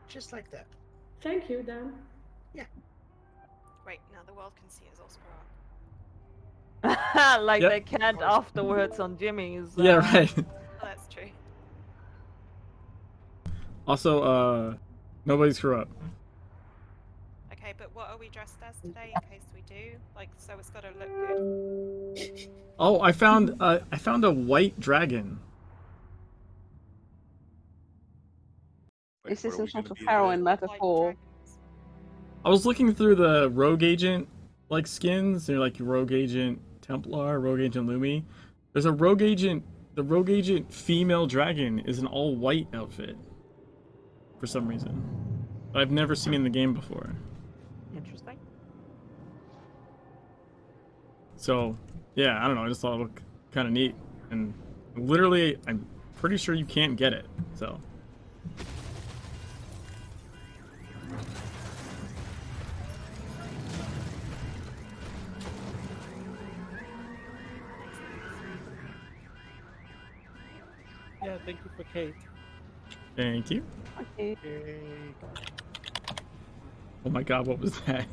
Just like that. Thank you, Dan. Yeah. Wait, now the world can see us all screw up. Like Yep. they can't afterwards on Jimmy's. Yeah, right. Oh, that's true. Also, nobody screw up. Okay, but what are we dressed as today in case we do? Like, so it's got to look good. Oh, I found a white dragon. Wait, Is this what are some we sort gonna of be heroin today? Like metaphor? dragons. I was looking through the Rogue Agent like skins. They're like Rogue Agent Templar, Rogue Agent Lumi. There's a Rogue Agent. The Rogue Agent female dragon is an all white outfit for some reason. But I've never seen in the game before. Interesting. So yeah, I don't know. I just thought it looked kind of neat, and literally, I'm pretty sure you can't get it. So. Yeah, thank you for cake. Thank you. Okay. Oh my god, what was that?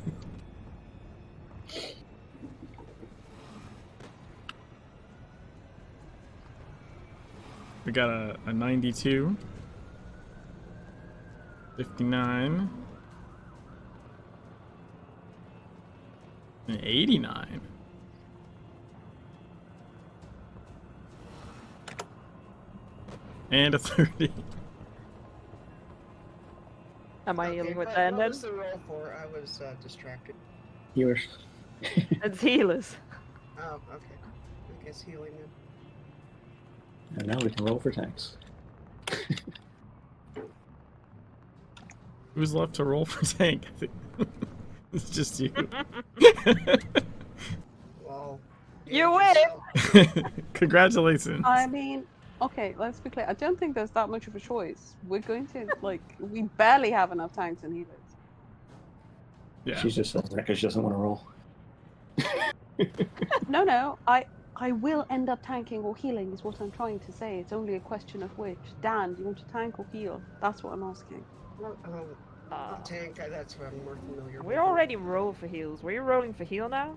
We got a 92, 59, an 89. And a 30. Am I Okay, healing with what that then? was the roll for? I was distracted. Healers. It's healers. Oh, okay. I guess healing then. And now we can roll for tanks. Who's left to roll for tank? I think it's just you. Well, You win! Congratulations. I mean, okay, let's be clear. I don't think there's that much of a choice. We're going to, like, we barely have enough tanks and healers. Yeah. She's just saying that because she doesn't want to roll. No, I will end up tanking or healing is what I'm trying to say. It's only a question of which. Dan, do you want to tank or heal? That's what I'm asking. I'll tank. That's what I'm more familiar with. We already rolled for heals. Were you rolling for heal now?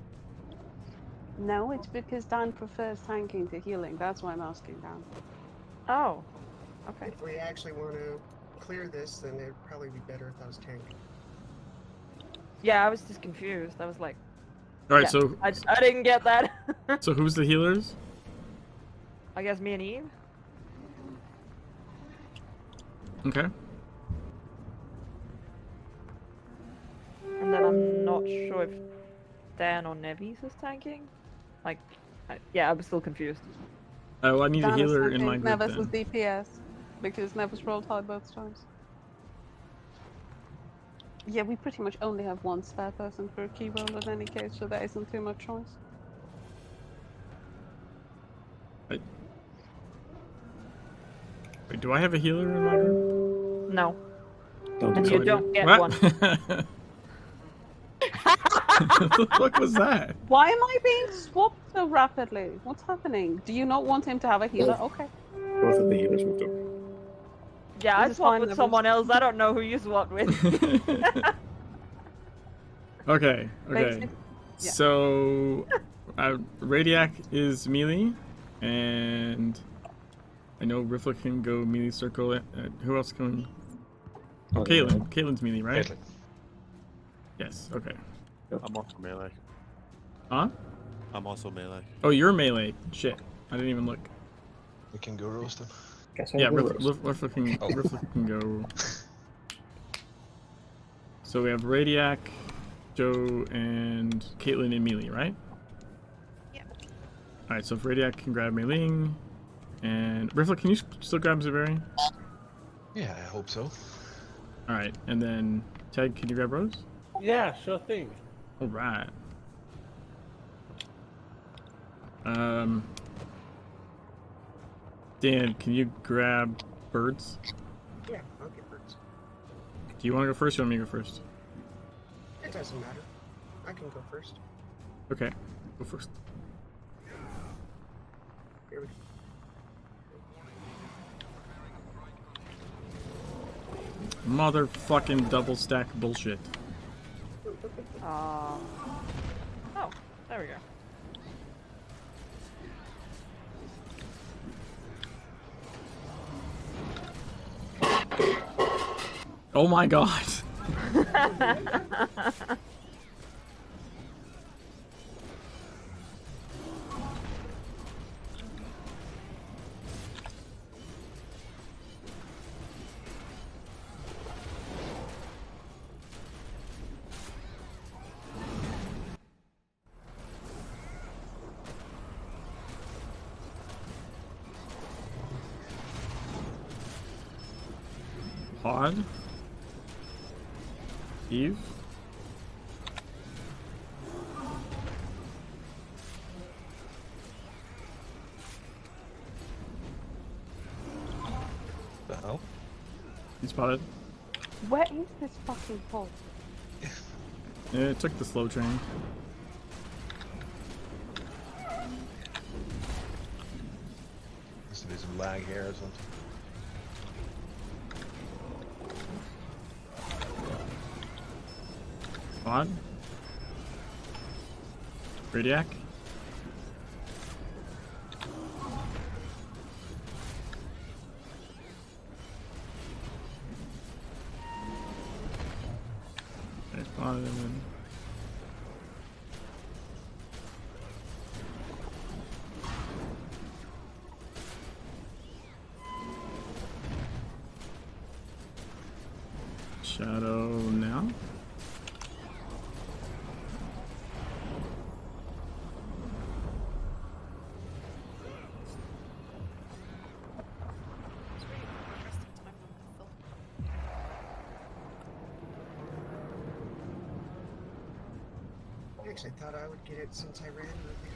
No, it's because Dan prefers tanking to healing. That's why I'm asking Dan. Oh. Okay. If we actually want to clear this, then it'd probably be better if I was tanking. Yeah, I was just confused. I was like, All right, yeah, so I didn't get that. so who's the healers? I guess me and Eve. Okay. And then I'm not sure if Dan or Nevys is tanking. Like, yeah, I'm still confused. Oh, I need a Dan is healer in tanking, my group Nevys is then. DPS because Nevys rolled high both times. Yeah, we pretty much only have one spare person per key roll in any case, so there isn't too much choice. Wait, do I have a healer in my group? No. Don't And do you that. don't get What? one. What the fuck was that? Why am I being swapped so rapidly? What's happening? Do you not want him to have a healer? Okay. Both of the healers moved up. Yeah, I This is swapped fine, with Nevys. someone else. I don't know who you swapped with. Okay. Basic- yeah. So, Radiac is melee, and I know Rifla can go melee circle. Who else can? Oh, Oh, Katelin. Katelin's melee, right? Katelin. Yes. Okay. I'm also melee. Huh? I'm also melee. Oh, you're melee. Shit. I didn't even look. We can go roast him. Guess I Yeah, will Rifla can, Oh. Rifla can go. So we have Radiac, Joe, and Katelin in melee, right? Yep. Alright, so if Radiac can grab melee, and Rifla, can you still grab Zavarian? Yeah, I hope so. Alright, and then Ted, can you grab Rose? Yeah, sure thing. Alright. Dan, can you grab birds? Yeah, I'll get birds. Do you want to go first or you want me to go first? It doesn't matter. I can go first. Okay, go first. Here we go. Motherfucking double stack bullshit. Oh, there we go. Oh my god. Pod? Eve? The hell? You spotted? Where is this fucking pod? Yeah, it took the slow train. Must be some lag here or something. Pod? Radiac? Okay, spotted and then... Shadow now? It's really not interesting time on the film. Actually, I thought I would get it since I ran with it.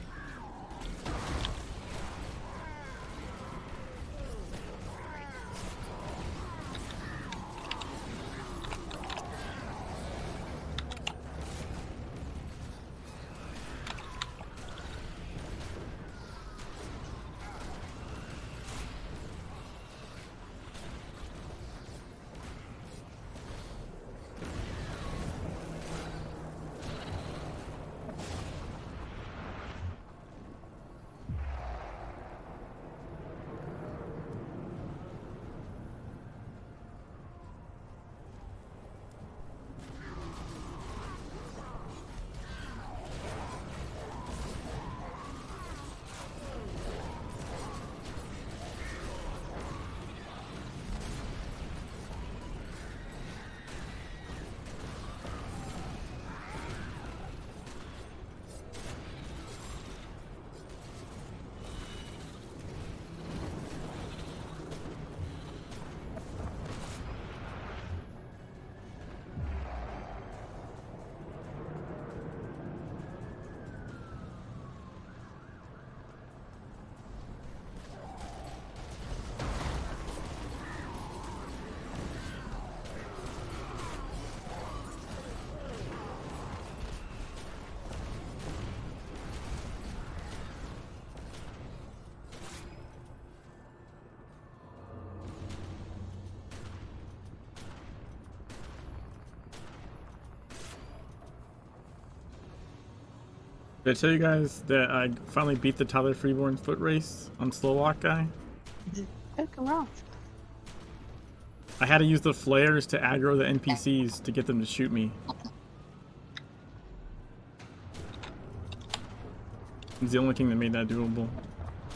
Did I tell you guys that I finally beat the Tyler Freeborn foot race on slow walk guy? Oh, congrats. I had to use the flares to aggro the NPCs to get them to shoot me. It's the only thing that made that doable.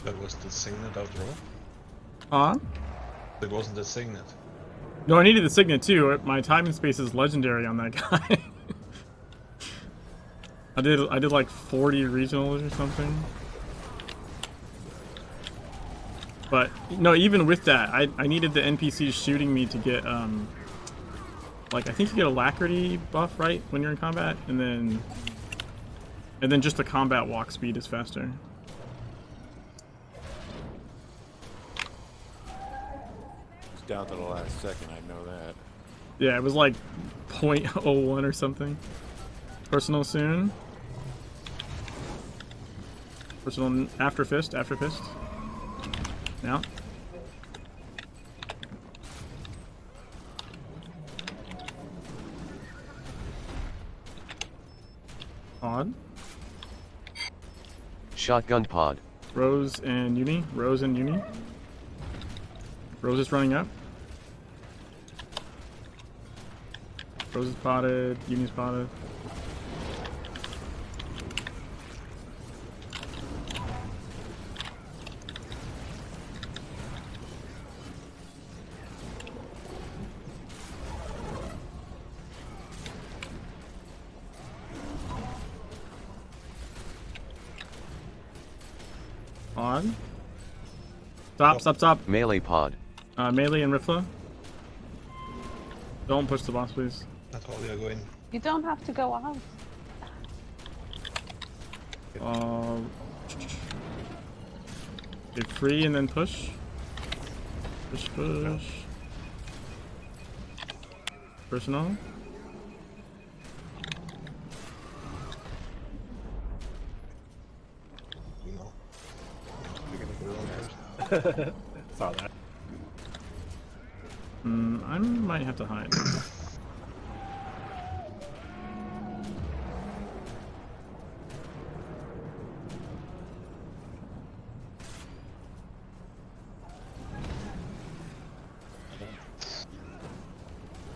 That was the signet after all? Huh? That wasn't the signet. No, I needed the signet too. My time and space is legendary on that guy. I did like 40 regionals or something. But no, even with that, I needed the NPCs shooting me to get like I think you get a alacrity buff, right, when you're in combat, and then just the combat walk speed is faster. It's down to the last second, I know that. Yeah, it was like 0.01 or something. Personal soon. Personal after fist. Now. Pod. Shotgun pod. Rose and Uni. Rose and Uni. Rose is running up. Rose is spotted. Uni's spotted. On. Stop. Melee pod. Melee and Rifla. Don't push the boss, please. Natalia, go in. You don't have to go out. Get free and then push. Push. Personal. No. You're gonna go in there. Saw that. I might have to hide.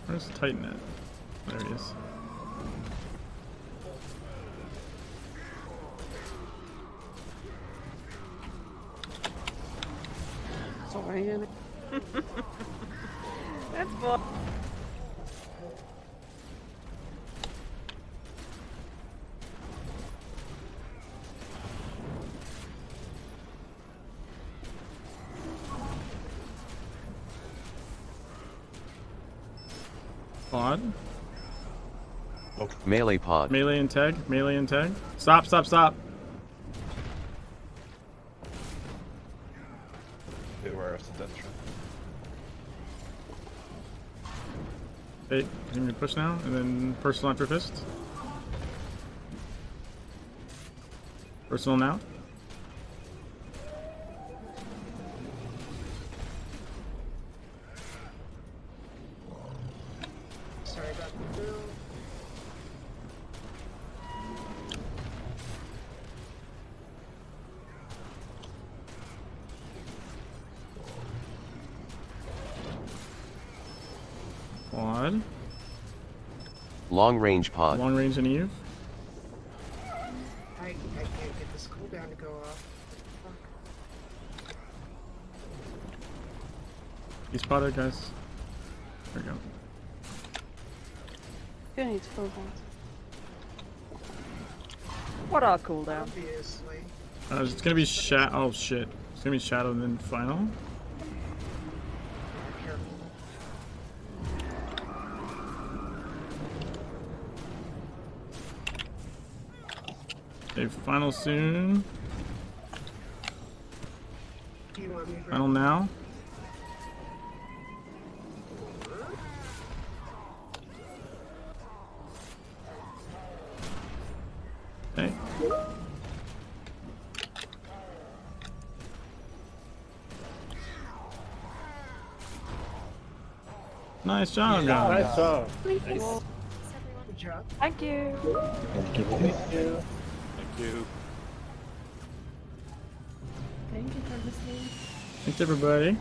Where's Titan at? There he is. Sorry, Annie. That's fun. Pod. Melee pod. Melee and tag. Stop. Be aware of the death trap. Hey, can you push now? And then personal after fist. Personal now. Sorry about the bill. Quad. Long range pod. Long range and Eve. I can't get this cooldown to go off. Fuck. He's spotted, guys. There we go. You need to pull that. What are cooldown? Obviously. It's gonna be oh shit. It's gonna be Shadow and then final. Careful. Okay, final soon. Do you want me to Final now. Okay. Nice job, guys. Nice job. Thank you. Nice. Good job. Thank you. Thank you. Thank you. Thank you. Thank you for listening. Thanks, everybody.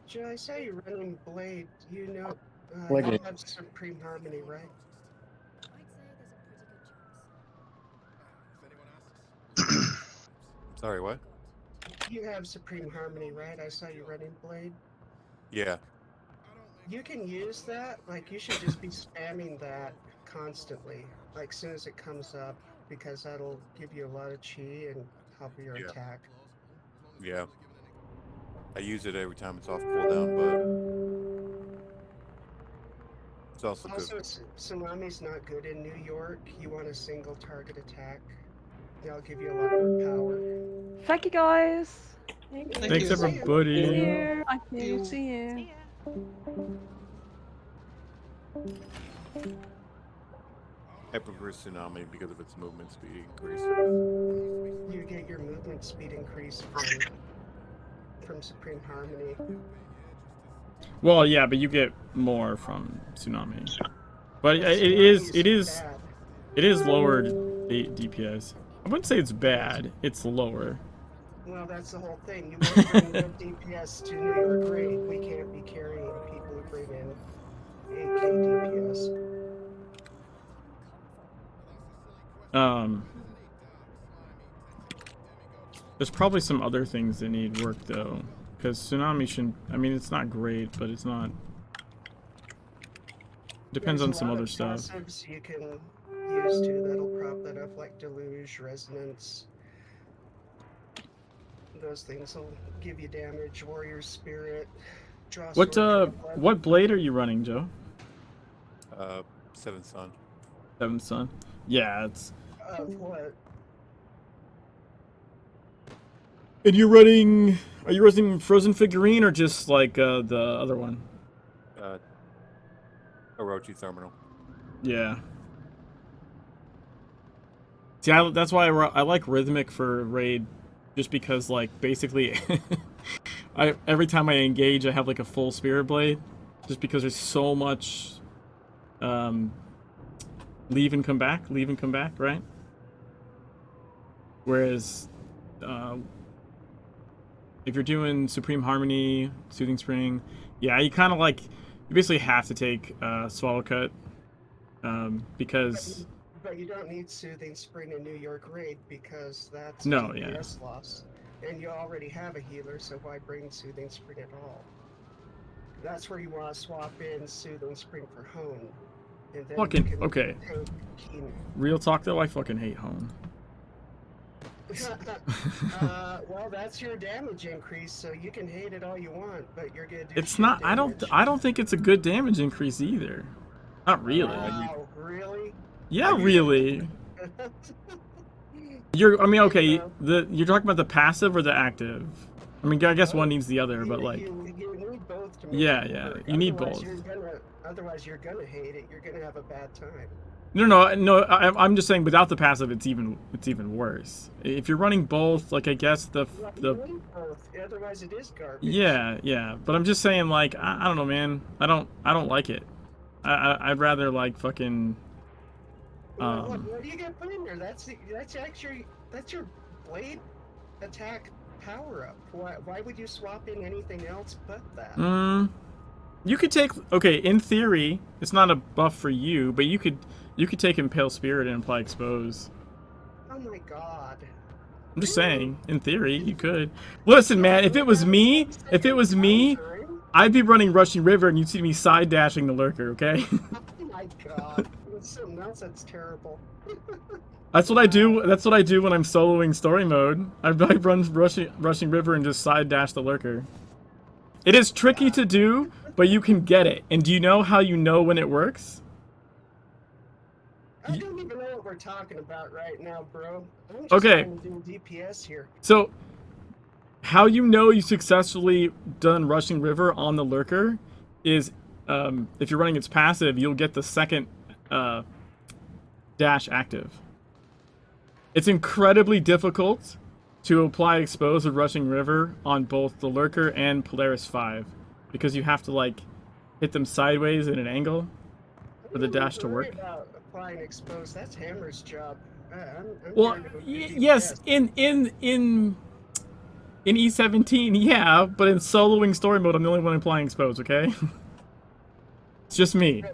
Joe, I saw you running Blade. You know, Blade. you have Supreme Harmony, right? Sorry, what? You have Supreme Harmony, right? I saw you running Blade. Yeah. You can use that. Like, you should just be spamming that constantly, like, as soon as it comes up, because that'll give you a lot of chi and help your Yeah. attack. Yeah. I use it every time it's off cooldown, but it's also Also, good. Salami's not good in New York. You want a single target attack. That'll give you a lot more power. Thank you, guys. Thanks, you. See everybody. you. Thank you. See you. See ya. I prefer Tsunami because of its movement speed increase. You get your movement speed increase from from Supreme Harmony. Well, yeah, but you get more from Tsunami. But Well, it is lowered DPS. I wouldn't say it's bad. It's lower. Well, that's the whole thing. You want to bring good DPS to New York raid. We can't be carrying people who bring in 8K DPS. There's probably some other things that need work though, because Tsunami shouldn't. I mean, it's not great, but it's not. Depends on some other stuff. Passives you can use too. That'll prop that up, like Deluge, Resonance. Those things will give you damage. Warrior Spirit. Draw What blade are you running, Joe? 7th Sun. 7th Sun. Yeah, it's. What? And you're running. Are you running Frozen Figurine or just like the other one? Orochi Terminal. Yeah. See, that's why I like Rhythmic for raid, just because like basically, every time I engage I have like a full Spirit Blade, just because there's so much. Leave and come back, right? Whereas, if you're doing Supreme Harmony, Soothing Spring, yeah, you kind of like, you basically have to take Swallow Cut, because... But you don't need Soothing Spring in New York raid, because that's DPS loss. And you already have a healer, so why bring Soothing Spring at all? That's where you want to swap in Soothing Spring for Hone. And then fucking, okay. Real talk though, I fucking hate Hone. Well, that's your damage increase, so you can hate it all you want, but you're gonna do It's not. damage. I don't think it's a good damage increase either. Not really. Wow, really? Yeah, really. I mean, okay. You're talking about the passive or the active? I mean, I guess one needs the other, but like. You need both to make Yeah, it yeah. work. You need both. Otherwise, you're gonna hate it. You're gonna have a bad time. No. I'm just saying, without the passive, it's even worse. If you're running both, like I guess You need both. Otherwise, it is garbage. Yeah. But I'm just saying, like, I don't know, man. I don't like it. I'd rather like fucking. What do you get put in there? That's your blade attack power up. Why would you swap in anything else but that? You could take, okay, in theory, it's not a buff for you, but you could take Impale Spirit and apply Expose. Oh my god. I'm just saying, in theory, you could. Listen, man, if it was me, I'd be running Rushing River and you'd see me side dashing the Lurker, okay? Oh my god. It's something else that's terrible. That's what I do. That's what I do when I'm soloing story mode. I run Rushing River and just side dash the Lurker. It is tricky to do, but you can get it. And do you know how you know when it works? I don't even know what we're talking about right now, bro. I'm just Okay. trying to do DPS here. So, how you know you successfully done Rushing River on the Lurker is, if you're running its passive, you'll get the second dash active. It's incredibly difficult to apply Expose with Rushing River on both the Lurker and Polaris 5, because you have to like hit them sideways at an angle for the dash to work. About applying Expose, that's Hammer's job. I'm Well, here to go do yes, DPS. in E17, yeah, but in soloing story mode, I'm the only one applying Expose. Okay, it's just me.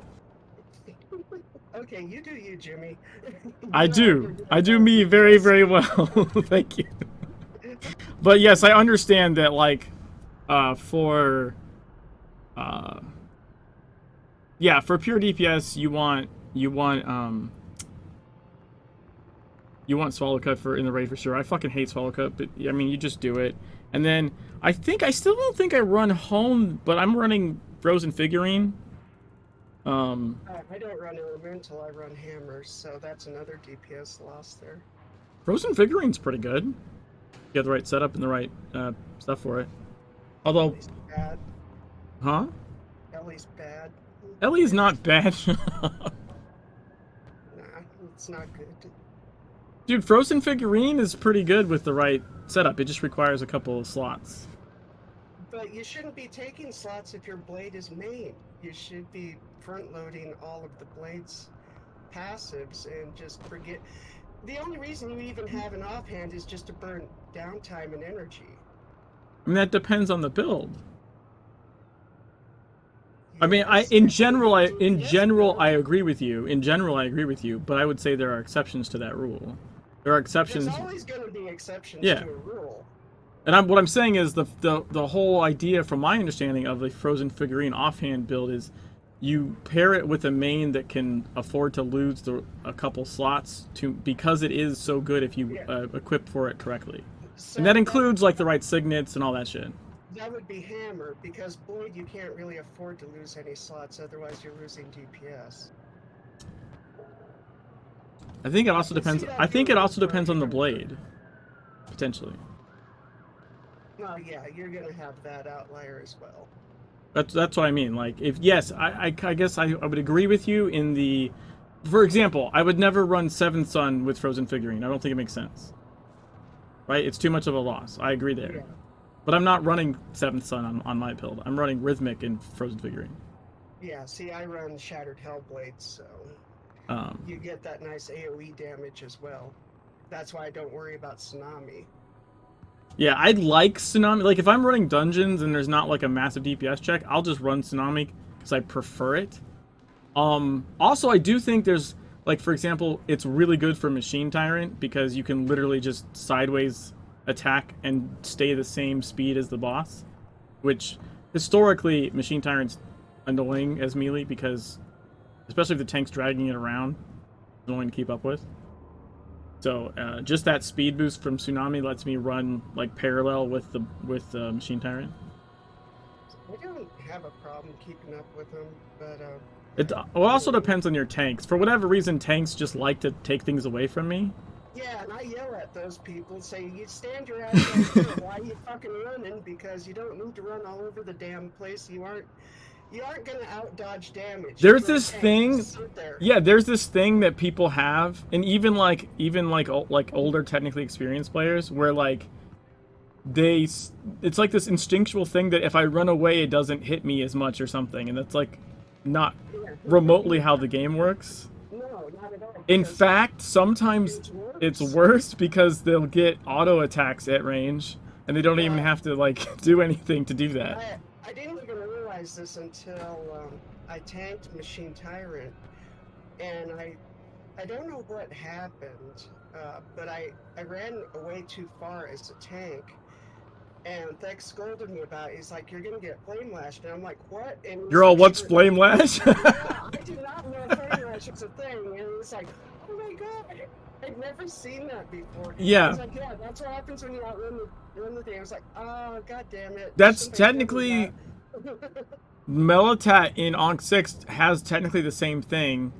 Okay, you do you, Jimmy. I do me very, very well. Thank you. But yes, I understand that, like, for pure DPS, you want Swallow Cut in the raid for sure. I fucking hate Swallow Cut, but I mean, you just do it. And then I still don't think I run Home, but I'm running Frozen Figurine. I don't run Elemental, I run Hammers, so that's another DPS loss there. Frozen Figurine's pretty good. You have the right setup and the right stuff for it. Although, Ellie's bad. huh? Ellie's bad. Ellie's not bad. Nah, it's not good. Dude, Frozen Figurine is pretty good with the right setup. It just requires a couple of slots. But you shouldn't be taking slots if your blade is main. You should be front-loading all of the blade's passives and just forget. The only reason you even have an offhand is just to burn downtime and energy. I mean, that depends on the build. I mean, Yes, in if general, you do this build, I agree with you. In general, I agree with you. But I would say there are exceptions to that rule. There are exceptions. There's always going to be exceptions Yeah. to a rule. And what I'm saying is the whole idea, from my understanding of the frozen figurine offhand build, is you pair it with a main that can afford to lose a couple slots because it is so good if you equip for it correctly. So And that includes like the right signets and all that shit. That would be hammer, because blade you can't really afford to lose any slots, otherwise you're losing DPS. I think it also can see depends. that I think being it also for depends on the hammer. blade, potentially. Well, yeah, you're gonna have that outlier as well. That's what I mean. Like, if yes, I guess I would agree with you in the. For example, I would never run Seventh Son with frozen figurine. I don't think it makes sense. Right? It's too much of a loss. I agree there. Yeah. But I'm not running Seventh Son on my build. I'm running Rhythmic and frozen figurine. Yeah, see, I run Shattered Hellblade, so you get that nice AoE damage as well. That's why I don't worry about Tsunami. Yeah, I'd like Tsunami. Like, if I'm running dungeons and there's not like a massive DPS check, I'll just run Tsunami because I prefer it. Also, I do think there's, like, for example, it's really good for Machine Tyrant because you can literally just sideways attack and stay the same speed as the boss, which historically Machine Tyrant's annoying as melee because, especially if the tank's dragging it around, it's annoying to keep up with. So just that speed boost from Tsunami lets me run like parallel with the Machine Tyrant. I don't have a problem keeping up with them, but It also depends on your tanks. For whatever reason, tanks just like to take things away from me. yeah, and I yell at those people and say, you stand your ass right here. Why are you fucking running? Because you don't need to run all over the damn place. You aren't gonna out dodge damage. There's You're this okay, thing, just sit there. yeah. There's this thing that people have, and even like older, technically experienced players, where like it's like this instinctual thing that if I run away, it doesn't hit me as much or something, and that's like not Yeah. remotely how the game works. No, not at all. In because fact, sometimes it's worse because they'll get auto attacks at range, and they don't even have to like do anything to do that. I didn't even realize this until I tanked Machine Tyrant, and I don't know what happened, but I ran away too far as a tank, and Thex scolded me about it. He's like, "You're gonna get flame lashed," and I'm like, "What?" And he's You're all, like, what's flame lash? Yeah, I did not know flame lash was a thing, and it's like, "Oh my god, I'd never seen that before." Yeah. I was like, "Yeah, that's what happens when you outrun the thing." I was like, "Oh god damn it." That's Somebody told me technically that. Melitat in Ankh 6 has technically the same thing.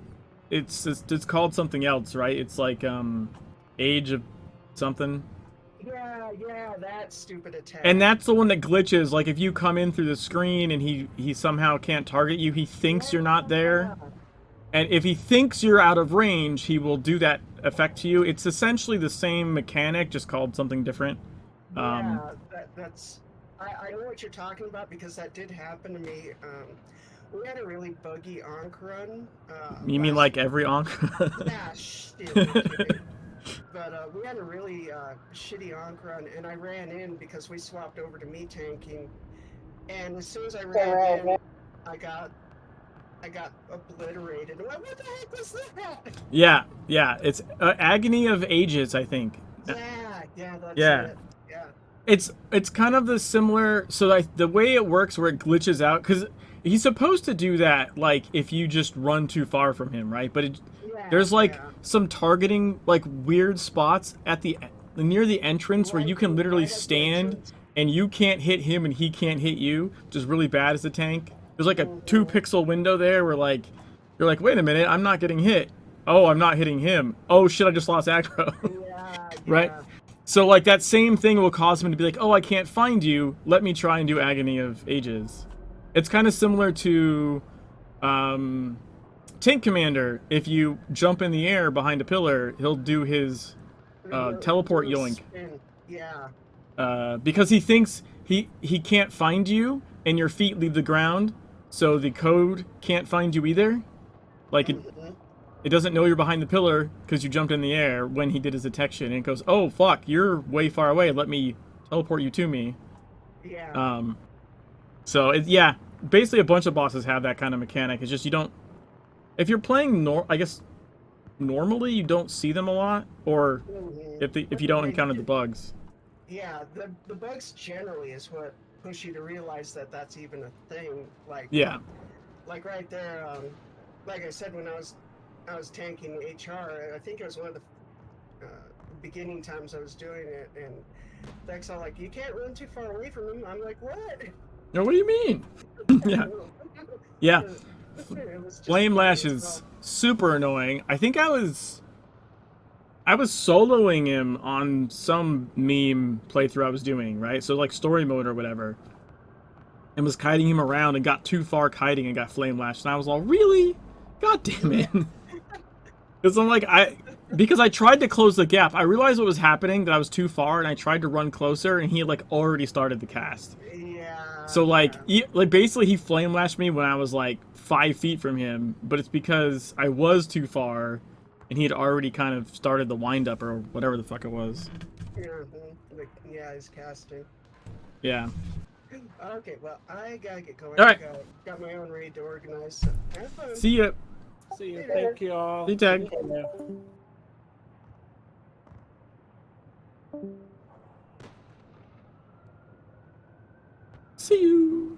It's called something else, right? It's like Age of something. Yeah, that stupid attack. And that's the one that glitches. Like if you come in through the screen and he somehow can't target you, he thinks you're not there. And if he thinks you're out of range, he will do that effect to you. It's essentially the same mechanic, just called something different. Yeah, that's. I know what you're talking about because that did happen to me. We had a really buggy Ankh run. You mean like every Ankh? Yeah, shit. But we had a really shitty Ankh run, and I ran in because we swapped over to me tanking. And as soon as I ran in, I got obliterated. What the heck was that? Yeah. It's Agony of Ages, I think. Yeah, that's Yeah. it. Yeah. It's kind of the similar. So like the way it works, where it glitches out, because he's supposed to do that, like if you just run too far from him, right? But there's like some targeting, like weird spots at near the entrance where you can literally stand and you can't hit him and he can't hit you, which is really bad as a tank. There's like a 2-pixel window there where like you're like, wait a minute, I'm not getting hit. Oh, I'm not hitting him. Oh shit, I just lost aggro. Right? So like that same thing will cause him to be like, oh, I can't find you. Let me try and do Agony of Ages. It's kind of similar to Tank Commander. If you jump in the air behind a pillar, he'll do his teleport yoink. Yeah. because he thinks he can't find you, and your feet leave the ground, so the code can't find you either. Like it doesn't know you're behind the pillar because you jumped in the air when he did his detection, and it goes, "Oh fuck, you're way far away. Let me teleport you to me." Yeah. So yeah, basically a bunch of bosses have that kind of mechanic. It's just you don't. If you're playing I guess normally you don't see them a lot, or if you don't encounter the bugs. Yeah, the bugs generally is what push you to realize that that's even a thing. Like like right there, like I said, when I was tanking HR, I think it was one of the beginning times I was doing it, and Deck's all like, "You can't run too far away from him." I'm like, "What?" No, what do you mean? Yeah. Flame Lash is super annoying. I think I was soloing him on some meme playthrough I was doing, right? So like story mode or whatever. And was kiting him around and got too far kiting and got Flame Lashed. And I was all, really? God damn it. Because I'm like, because I tried to close the gap. I realized what was happening, that I was too far, and I tried to run closer, and he had like already started the cast. Yeah. So like, basically he Flame Lashed me when I was like 5 feet from him, but it's because I was too far, and he had already kind of started the wind up or whatever the fuck it was. Yeah, he's casting. Yeah. Okay, well, I gotta get going. All right. Got my own raid to organize. So have fun. See ya. See you. Thank you all. See you, Tag. See you.